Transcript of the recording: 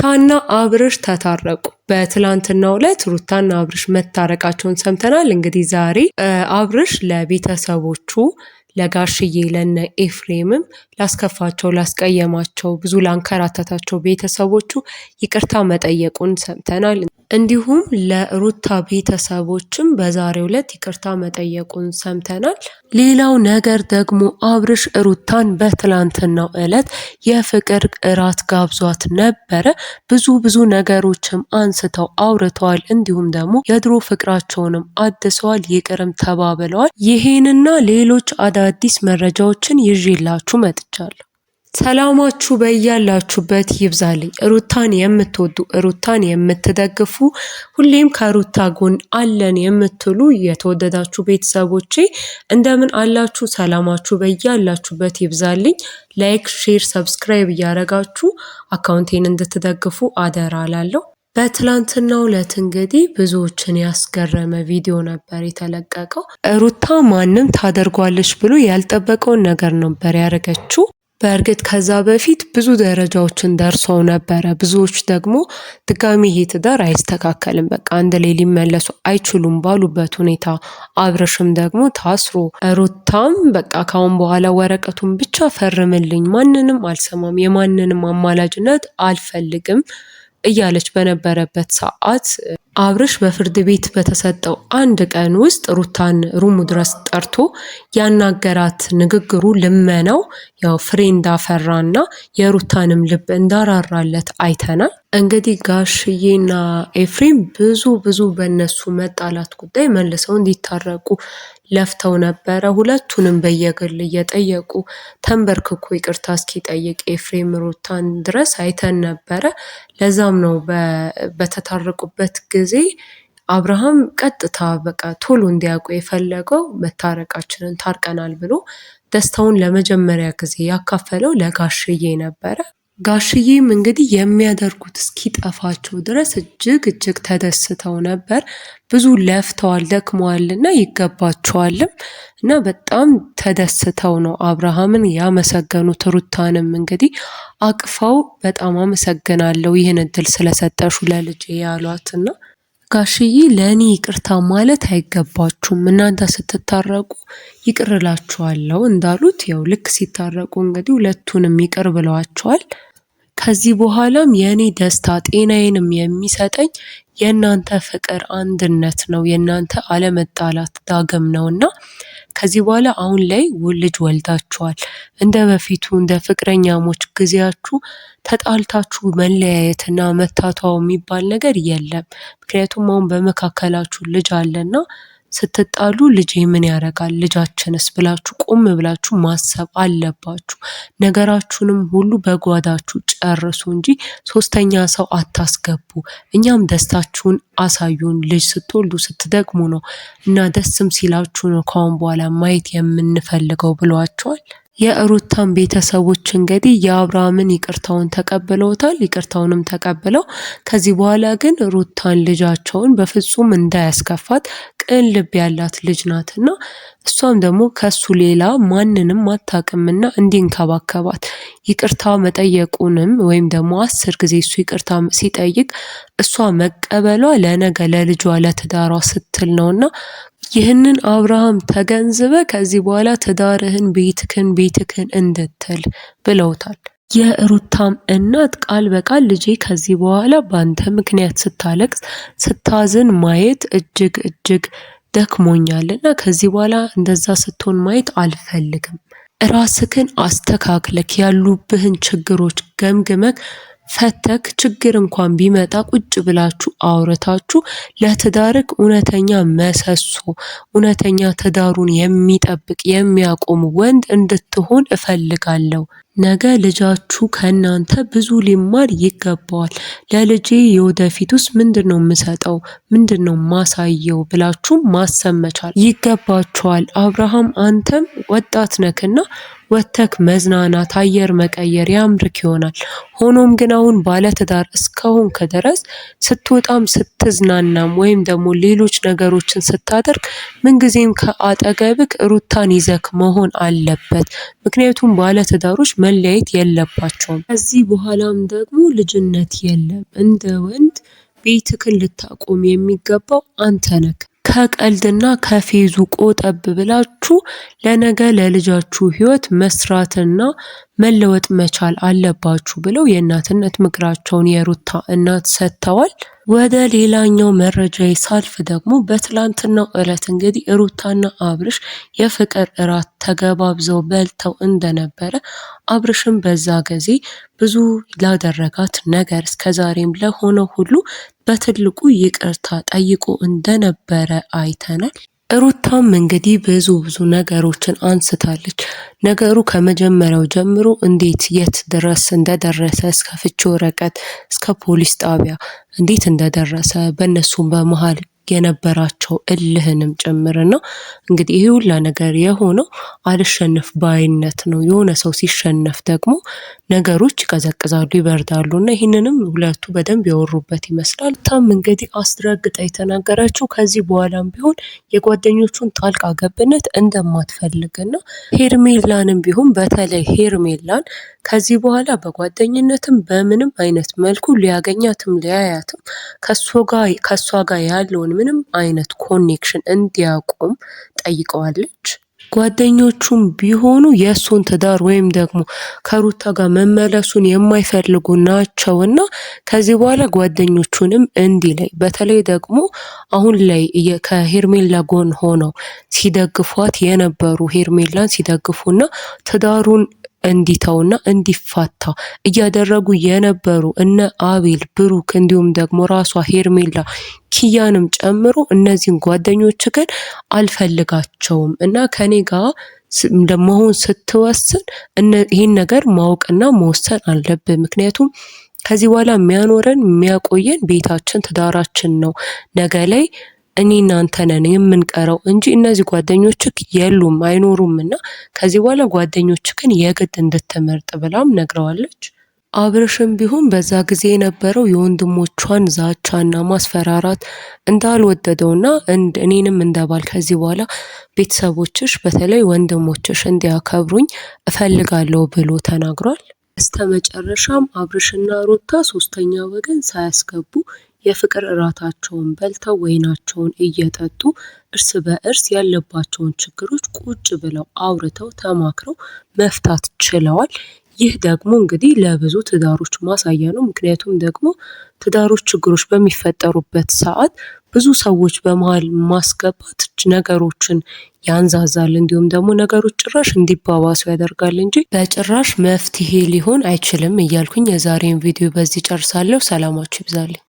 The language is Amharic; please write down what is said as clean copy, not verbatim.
ሩታና አብርሽ ተታረቁ። በትላንትናው ዕለት ሩታና አብርሽ መታረቃቸውን ሰምተናል። እንግዲህ ዛሬ አብርሽ ለቤተሰቦቹ ለጋሽዬ ለነ ኤፍሬምም ላስከፋቸው፣ ላስቀየማቸው፣ ብዙ ላንከራተታቸው ቤተሰቦቹ ይቅርታ መጠየቁን ሰምተናል። እንዲሁም ለሩታ ቤተሰቦችም በዛሬው ዕለት ይቅርታ መጠየቁን ሰምተናል። ሌላው ነገር ደግሞ አብርሽ ሩታን በትላንትናው ዕለት የፍቅር እራት ጋብዟት ነበረ። ብዙ ነገሮችም አንስተው አውርተዋል። እንዲሁም ደግሞ የድሮ ፍቅራቸውንም አድሰዋል፣ ይቅርም ተባብለዋል። ይሄንና ሌሎች አዳዲስ መረጃዎችን ይዤላችሁ መጥቻለሁ። ሰላማችሁ በያላችሁበት ይብዛልኝ። ሩታን የምትወዱ ሩታን የምትደግፉ ሁሌም ከሩታ ጎን አለን የምትሉ የተወደዳችሁ ቤተሰቦቼ እንደምን አላችሁ? ሰላማችሁ በያላችሁበት ይብዛልኝ። ላይክ፣ ሼር፣ ሰብስክራይብ እያደረጋችሁ አካውንቴን እንድትደግፉ አደራ ላለሁ። በትላንትናው ዕለት እንግዲህ ብዙዎችን ያስገረመ ቪዲዮ ነበር የተለቀቀው። ሩታ ማንም ታደርጓለች ብሎ ያልጠበቀውን ነገር ነበር ያደረገችው። በእርግጥ ከዛ በፊት ብዙ ደረጃዎችን ደርሰው ነበረ። ብዙዎች ደግሞ ድጋሚ ይሄ ትዳር አይስተካከልም፣ በቃ አንድ ላይ ሊመለሱ አይችሉም ባሉበት ሁኔታ አብርሽም ደግሞ ታስሮ ሩታም በቃ ካሁን በኋላ ወረቀቱን ብቻ ፈርምልኝ፣ ማንንም አልሰማም፣ የማንንም አማላጅነት አልፈልግም እያለች በነበረበት ሰዓት አብርሽ በፍርድ ቤት በተሰጠው አንድ ቀን ውስጥ ሩታን ሩሙ ድረስ ጠርቶ ያናገራት ንግግሩ፣ ልመናው ያው ፍሬ እንዳፈራና የሩታንም ልብ እንዳራራለት አይተናል። እንግዲህ ጋሽዬና ኤፍሬም ብዙ በእነሱ መጣላት ጉዳይ መልሰው እንዲታረቁ ለፍተው ነበረ። ሁለቱንም በየግል እየጠየቁ ተንበርክኮ ይቅርታ እስኪጠይቅ ኤፍሬም ሩታን ድረስ አይተን ነበረ። ለዛም ነው በተታረቁበት ጊዜ አብርሃም ቀጥታ በቃ ቶሎ እንዲያውቁ የፈለገው መታረቃችንን ታርቀናል ብሎ ደስታውን ለመጀመሪያ ጊዜ ያካፈለው ለጋሽዬ ነበረ። ጋሽዬም እንግዲህ የሚያደርጉት እስኪጠፋቸው ድረስ እጅግ ተደስተው ነበር። ብዙ ለፍተዋል፣ ደክመዋልና ይገባቸዋልም እና በጣም ተደስተው ነው አብርሃምን ያመሰገኑት። ሩታንም እንግዲህ አቅፋው በጣም አመሰግናለሁ ይህን እድል ስለሰጠሹ ለልጄ ያሏትና ጋሽዬ ለእኔ ይቅርታ ማለት አይገባችሁም፣ እናንተ ስትታረቁ ይቅር እላችኋለሁ እንዳሉት ያው ልክ ሲታረቁ እንግዲህ ሁለቱንም ይቅር ብለዋቸዋል። ከዚህ በኋላም የእኔ ደስታ ጤናዬንም የሚሰጠኝ የእናንተ ፍቅር አንድነት ነው፣ የእናንተ አለመጣላት ዳግም ነውና ከዚህ በኋላ አሁን ላይ ልጅ ወልዳችኋል። እንደ በፊቱ እንደ ፍቅረኛሞች ጊዜያችሁ ተጣልታችሁ መለያየትና መታቷው የሚባል ነገር የለም። ምክንያቱም አሁን በመካከላችሁ ልጅ አለና ስትጣሉ ልጄ ምን ያደርጋል ልጃችንስ ብላችሁ ቆም ብላችሁ ማሰብ አለባችሁ። ነገራችሁንም ሁሉ በጓዳችሁ ጨርሱ እንጂ ሶስተኛ ሰው አታስገቡ። እኛም ደስታችሁን አሳዩን። ልጅ ስትወልዱ ስትደግሙ ነው እና ደስም ሲላችሁ ነው ካሁን በኋላ ማየት የምንፈልገው ብለዋቸዋል። የሩታን ቤተሰቦች እንግዲህ የአብርሃምን ይቅርታውን ተቀብለውታል። ይቅርታውንም ተቀብለው ከዚህ በኋላ ግን ሩታን ልጃቸውን በፍጹም እንዳያስከፋት ቅን ልብ ያላት ልጅ ናትና እሷም ደግሞ ከሱ ሌላ ማንንም አታውቅምና እንዲንከባከባት ይቅርታ መጠየቁንም ወይም ደግሞ 10 ጊዜ እሱ ይቅርታ ሲጠይቅ እሷ መቀበሏ ለነገ ለልጇ ለትዳሯ ስትል ነውና ይህንን አብርሃም ተገንዝበ ከዚህ በኋላ ትዳርህን ቤትክን እንድትል ብለውታል። የሩታም እናት ቃል በቃል ልጄ ከዚህ በኋላ በአንተ ምክንያት ስታለቅስ ስታዝን ማየት እጅግ ደክሞኛልና ከዚህ በኋላ እንደዛ ስትሆን ማየት አልፈልግም። ራስክን አስተካክለክ ያሉብህን ችግሮች ገምግመክ ፈተክ ችግር እንኳን ቢመጣ ቁጭ ብላችሁ አውርታችሁ ለትዳርክ እውነተኛ መሰሶ እውነተኛ ትዳሩን የሚጠብቅ የሚያቆም ወንድ እንድትሆን እፈልጋለሁ። ነገ ልጃችሁ ከእናንተ ብዙ ሊማር ይገባዋል። ለልጄ የወደፊቱስ ምንድነው የምሰጠው ምንድነው ማሳየው ብላችሁ ማሰብ መቻል ይገባችኋል። አብርሃም አንተም ወጣት ነክና ወተክ መዝናናት አየር መቀየር ያምርክ ይሆናል። ሆኖም ግን አሁን ባለትዳር እስከሆንክ ድረስ ስትወጣም ስትዝናናም ወይም ደግሞ ሌሎች ነገሮችን ስታደርግ ምንጊዜም ከአጠገብክ ሩታን ይዘክ መሆን አለበት። ምክንያቱም ባለትዳሮች መለያየት የለባቸውም። ከዚህ በኋላም ደግሞ ልጅነት የለም። እንደ ወንድ ቤትክን ልታቆም የሚገባው አንተ ነህ። ከቀልድና ከፌዙ ቆጠብ ብላችሁ ለነገ ለልጃችሁ ህይወት መስራትና መለወጥ መቻል አለባችሁ ብለው የእናትነት ምክራቸውን የሩታ እናት ሰጥተዋል። ወደ ሌላኛው መረጃ ሳልፍ ደግሞ በትላንትናው ዕለት እንግዲህ ሩታና አብርሽ የፍቅር እራት ተገባብዘው በልተው እንደነበረ አብርሽም በዛ ጊዜ ብዙ ላደረጋት ነገር እስከዛሬም ለሆነው ሁሉ በትልቁ ይቅርታ ጠይቆ እንደነበረ አይተናል። ሩታም እንግዲህ ብዙ ነገሮችን አንስታለች። ነገሩ ከመጀመሪያው ጀምሮ እንዴት የት ድረስ እንደደረሰ እስከ ፍቺ ወረቀት እስከ ፖሊስ ጣቢያ እንዴት እንደደረሰ በእነሱም በመሃል የነበራቸው እልህንም ጭምርና እንግዲህ ይሄ ሁላ ነገር የሆነው አልሸነፍ ባይነት ነው። የሆነ ሰው ሲሸነፍ ደግሞ ነገሮች ይቀዘቅዛሉ፣ ይበርዳሉ እና ይህንንም ሁለቱ በደንብ ያወሩበት ይመስላል። ታም እንግዲህ አስረግጣ የተናገረችው ከዚህ በኋላም ቢሆን የጓደኞቹን ጣልቃ ገብነት እንደማትፈልግና ሄርሜላንም ቢሆን በተለይ ሄርሜላን ከዚህ በኋላ በጓደኝነትም በምንም አይነት መልኩ ሊያገኛትም ሊያያትም ከሷ ጋር ያለውን ምንም አይነት ኮኔክሽን እንዲያቆም ጠይቀዋለች። ጓደኞቹም ቢሆኑ የእሱን ትዳር ወይም ደግሞ ከሩታ ጋር መመለሱን የማይፈልጉ ናቸውና ከዚህ በኋላ ጓደኞቹንም እንዲለይ፣ በተለይ ደግሞ አሁን ላይ ከሄርሜላ ጎን ሆነው ሲደግፏት የነበሩ ሄርሜላን ሲደግፉና ትዳሩን እንዲተውና እንዲፋታ እያደረጉ የነበሩ እነ አቤል፣ ብሩክ እንዲሁም ደግሞ ራሷ ሄርሜላ ኪያንም ጨምሮ እነዚህን ጓደኞች ግን አልፈልጋቸውም እና ከኔ ጋር መሆን ስትወስን ይህን ነገር ማወቅና መወሰን አለብህ። ምክንያቱም ከዚህ በኋላ የሚያኖረን የሚያቆየን ቤታችን ትዳራችን ነው። ነገ ላይ እኔ እናንተ ነን የምንቀረው እንጂ እነዚህ ጓደኞችክ የሉም አይኖሩም እና ከዚህ በኋላ ጓደኞችክን የግድ እንድትመርጥ ብላም ነግረዋለች። አብርሽም ቢሆን በዛ ጊዜ የነበረው የወንድሞቿን ዛቻና ማስፈራራት እንዳልወደደውና እኔንም እንደባል ከዚህ በኋላ ቤተሰቦችሽ በተለይ ወንድሞችሽ እንዲያከብሩኝ እፈልጋለሁ ብሎ ተናግሯል። በስተመጨረሻም አብርሽና ሩታ ሶስተኛ ወገን ሳያስገቡ የፍቅር እራታቸውን በልተው ወይናቸውን እየጠጡ እርስ በእርስ ያለባቸውን ችግሮች ቁጭ ብለው አውርተው ተማክረው መፍታት ችለዋል። ይህ ደግሞ እንግዲህ ለብዙ ትዳሮች ማሳያ ነው። ምክንያቱም ደግሞ ትዳሮች ችግሮች በሚፈጠሩበት ሰዓት ብዙ ሰዎች በመሃል ማስገባት ነገሮችን ያንዛዛል፣ እንዲሁም ደግሞ ነገሮች ጭራሽ እንዲባባሱ ያደርጋል እንጂ በጭራሽ መፍትሄ ሊሆን አይችልም እያልኩኝ የዛሬን ቪዲዮ በዚህ ጨርሳለሁ። ሰላማችሁ ይብዛልኝ።